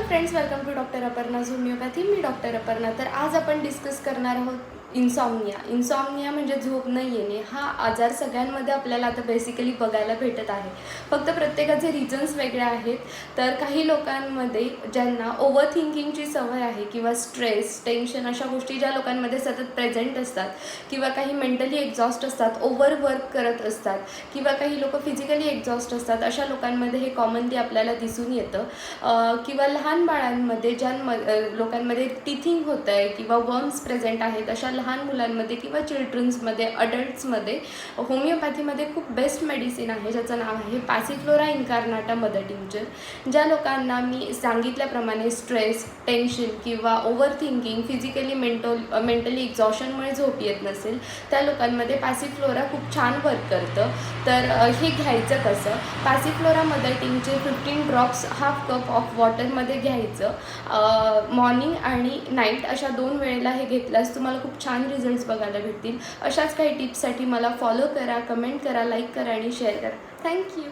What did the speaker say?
Friends, welcome to doctor Aparna's homeopathy. मी doctor Aparna. तर आज आपण डिस्कस करणार आहोत इन्सॉम्निया म्हणजे झोप न येणे. हा आजार सगळ्यांमध्ये आपल्याला आता बेसिकली बघायला भेटत आहे. फक्त प्रत्येकाचे रिझन्स वेगळे आहेत. तर काही लोकांमध्ये ज्यांना ओव्हर थिंकिंगची सवय आहे किंवा स्ट्रेस, टेन्शन अशा गोष्टी ज्या लोकांमध्ये सतत प्रेझेंट असतात किंवा काही मेंटली एक्झॉस्ट असतात, ओव्हर वर्क करत असतात किंवा काही लोक फिजिकली एक्झॉस्ट असतात, अशा लोकांमध्ये हे कॉमनली आपल्याला दिसून येतं. किंवा लहान बाळांमध्ये लोकांमध्ये टिथिंग होतं आहे किंवा वर्म्स प्रेझेंट आहेत, अशा लहान मुलांमध्ये किंवा चिल्ड्रन्समध्ये, अडल्ट्समध्ये होमिओपॅथीमध्ये खूप बेस्ट मेडिसिन आहे ज्याचं नाव आहे पॅसिफ्लोरा इन्कार्नाटा मदर टिंक्चर. ज्या लोकांना मी सांगितल्याप्रमाणे स्ट्रेस, टेन्शन किंवा ओव्हर थिंकिंग, फिजिकली मेंटली एक्झॉशनमुळे झोप येत नसेल, त्या लोकांमध्ये पॅसिफ्लोरा खूप छान वर्क करतं. तर हे घ्यायचं कसं? Passiflora mother tincture 15 drops half cup of वॉटरमध्ये घ्यायचं. मॉर्निंग आणि नाईट अशा 2 वेळेला हे घेतल्यास तुम्हाला खूप छान रिझल्ट्स बघायला भेटतील. अशाच काही टिप्ससाठी मला फॉलो करा, कमेंट करा, लाईक करा आणि शेअर करा. थँक्यू.